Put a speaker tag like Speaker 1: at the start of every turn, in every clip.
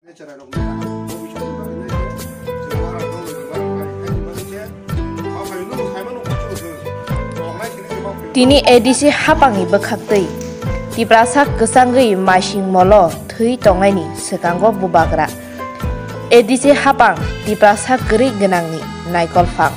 Speaker 1: Tini edisi hapangi bekhaktei tiprasak kesangri masing molo thui tongaini sekanggo bubagra edisi hapang tiprasak geri genangni naikol phang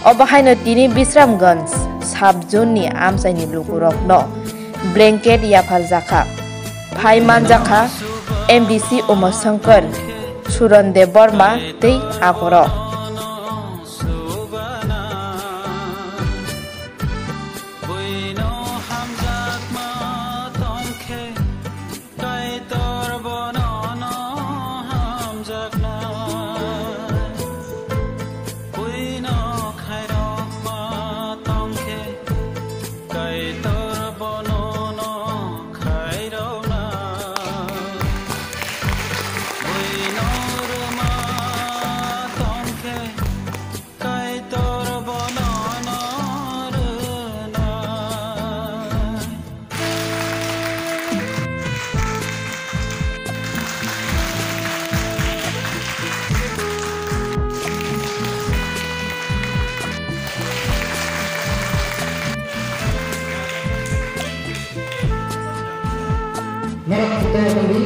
Speaker 1: obahaino tini Bisramganj sabjunni amsaini lukurok no blanket yapal jaka phai manjaka MDC Umashankar Suran Deborma tei agoro
Speaker 2: Merah putih tadi,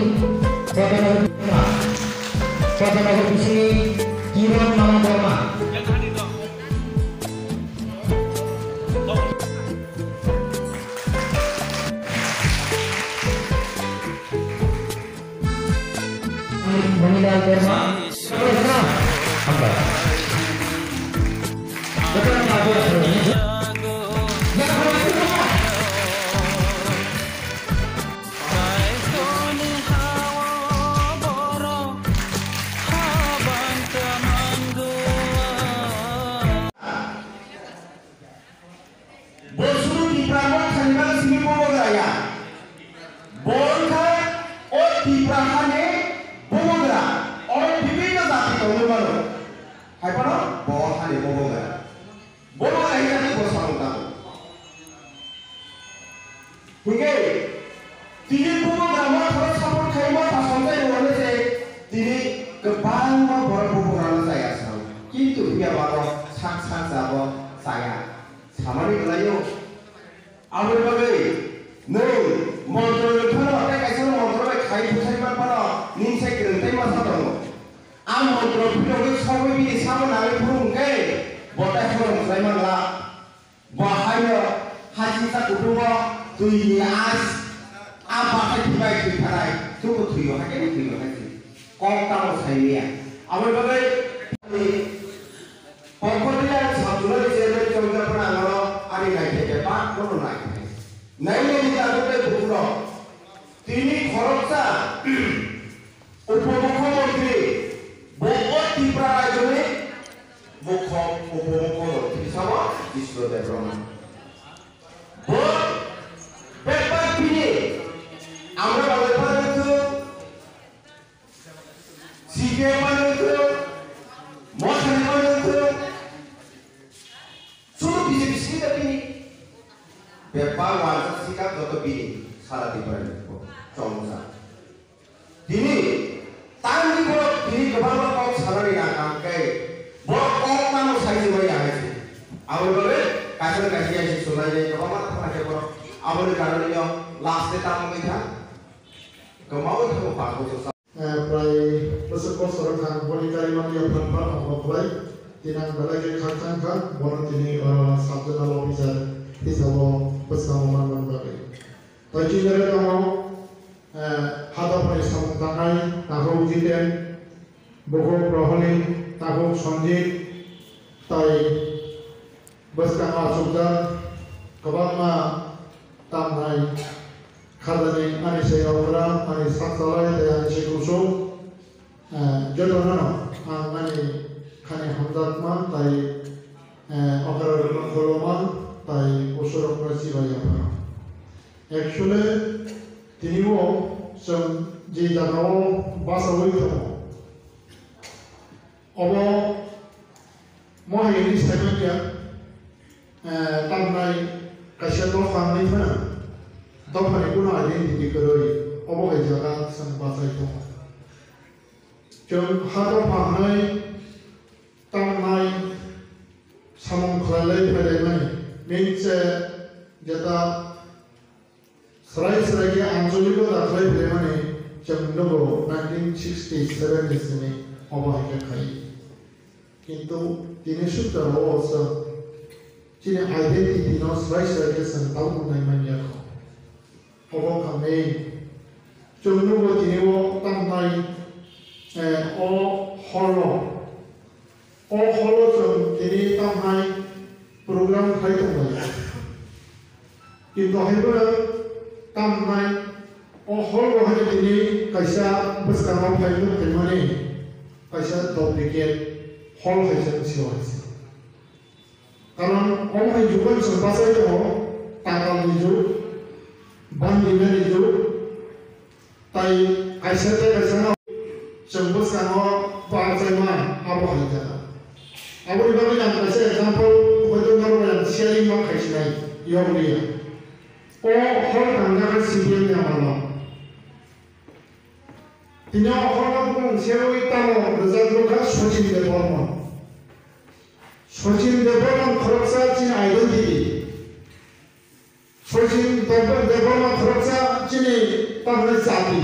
Speaker 2: saya akan di sini Kiran Manadharma. Meninggal Dharma.
Speaker 3: जों हादाव फाहामनाय तामनाय सामं खालायलाय फैलायनाय मोनसे जेता सराय के आंचलिक दाखलाय फैलायनाय जों नंगौ 1967 निसिम अबाहाय खाय किंतु दिनै सुद्दाराव जों दिनै आइडेन्टिटि न सराय के संताव बुंनाय मानियाखौ अबाखांनाय जों नंगौ दिनै तामनाय o holo जों दिनै तामनाय program खालामबाय किंतु हायबो तामनाय holo हाय दिनै कायसा बसकानाव फायनो फैमाने कायसा डुप्लिकेट हल हायजों सिवायसै कारण अमाय जुगन संबासै दङ ताकालनि जुग बान्दिनानि जुग ताय कायसा जों बसकानाव बारजायमा आबहाय जाना आबहाय बागै आं कायसा एग्जाम्पल हयतो नारबाय शेयारिं मा खायसिनाय इयावलिया हल थांनाय सिबिएम नामाला दिनै हल गंसेयाव तामो रोजाबग्रा सचिन देवबर्मन खरगसा चिन आइडेन्टिटी सचिन देवबर्मन खरगसा चिनि तामनाय जाति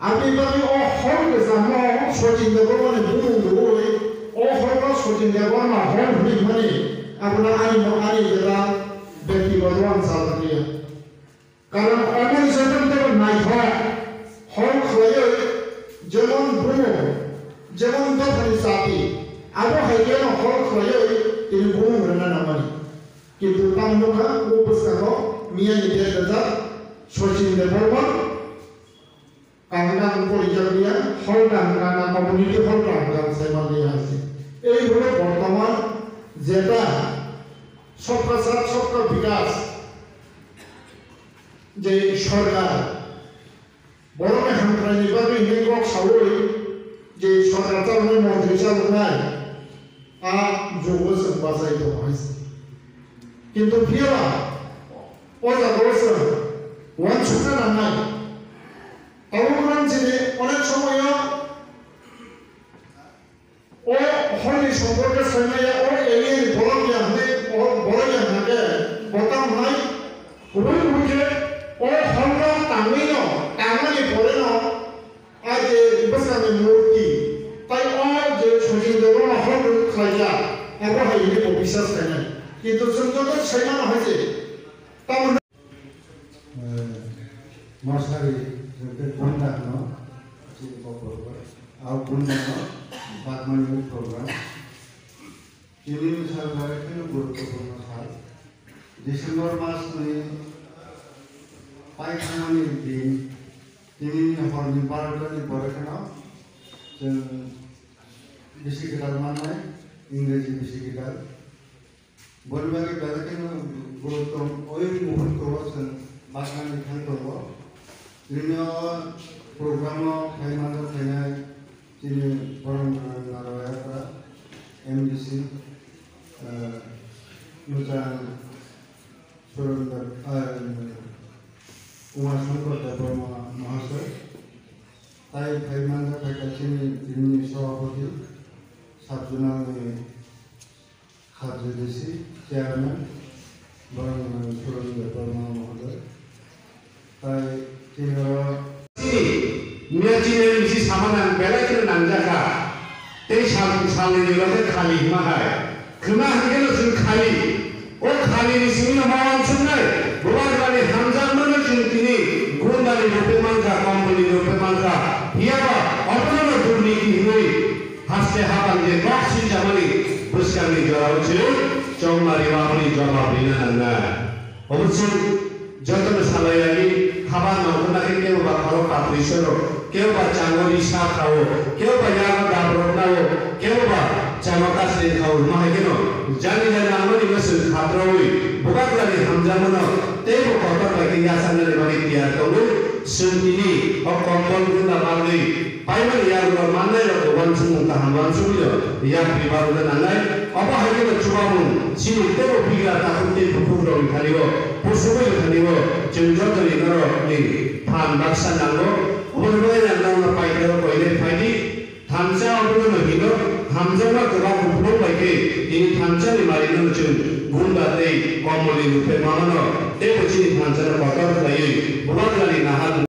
Speaker 3: Abi bagi hol ke sama sojin dewan bunuh doi, hol ka sojin dewan mah hol ni mana? Apna ani jera beti baruan salah dia. Karena orang sebelum tu naik hol kaya zaman bunuh, zaman tu hari sapi. Apa hanya hol kaya ini bunuh kerana nama ni. Kita tahu kan, upus kalau mian dia dah sojin dewan Kangen polikarnya, hal dan karena community hal dan saya melihat sih. Ini boleh pertama, jeda, sokka sat sokka bikas, jadi सरकार, बड़ों में हम प्राइवेट भी नहीं को खाओ जे सरकार तो हमें मंत्री साल में जो वो सब बात है तो है किंतु फिर और जब वो वन छुट्टा ना अवगुण जिले अनेक समय ओ हल्ली संपर्क समय और एलियन बोलने हमें और बोलने हमें बताम नहीं रुई मुझे और हल्ला तामिनो तामनी बोलेनो आज बस हमें मूर्ति ताई और जो छोटी देवों में हल खाया अब है ये तो विश्वास करना कि तो संतोष सही ना है जे तब
Speaker 4: मसारी जोंते बंदा न जी बबर आउ बंदा न बागमानी प्रोग्राम ये सरकार के गुरुत्वपूर्ण साल दिसंबर मास में पाइखानानि दिन दिनैनि हरनि 12टानि बरखाना जों बिसिगिटार माननाय इंराजि बिसिगिटार बलबारि बेलाखेनो गुरुत्व ओइ मुहूर्तआव जों बागमानि थांदोंबो जोंनिया प्रग्रामाव फाइनाल फैनाय दिनै बरंगान नारायणफ्रा एमडीसी मोजां सुरेंद्र उमाशंकर देवबर्मा महाशय ताई फाइनाल फैगासिनो जोंनि सभापति साबजुनालनि खारजेदेसि चेयारमेन बरंगान सुरेंद्र देवबर्मा महोदय ताई मियाचिने मिसी सामाना बेलायखौ नांजाखा दै सालनि लोगोसे खालि माहाय खोना हागेल जों खालि ओ खालिनि सिङाव मावान सुननाय बबारबानि हामजामोन जों दिनै गुन्दानि रुपे मानखा कम्पानि रुपे मानखा हियाबा अटल दुर्नीति हुई हास्ते हाबान जे गक्सि जामानि बुस्कानि जरावसो चौमारि बाबुनि जवाब दिनो नांगा अबस्य जतन सालायानि हाबा नौकरनाखि केव बा खारो काप्रिसरो केव बा चांगोरी सा खाओ केव बा यागा दाब्रबनाओ केव बा चामका से खाओ माहेनो जानि जानि आमनि गोसो खाद्रoi बगाग्रानि हामजामोन तेबो कतर बायदि यासानले बायदि तियार कौनो सुंदिनि अ कम्बल गुना बागै पाइमनि यागुर माननाय रको वनसुं ताहामवान सुबियो या बिबारुना नांनाय अबा हायनो चुबामुन जिनि तेबो बिगा ताकुते बुकुरो खालियो पुसुबो खालियो जोंजों नरो नि फान बाक्सा नांगो अबनबो नांगो पाइकेरो कोइले फाइदि 함정과 그가 부풀어 바이게 이 탄천이 말이는 좀 군다데 거물이 루페 마마너 대부진이 탄천을 바꿔다이 무가들이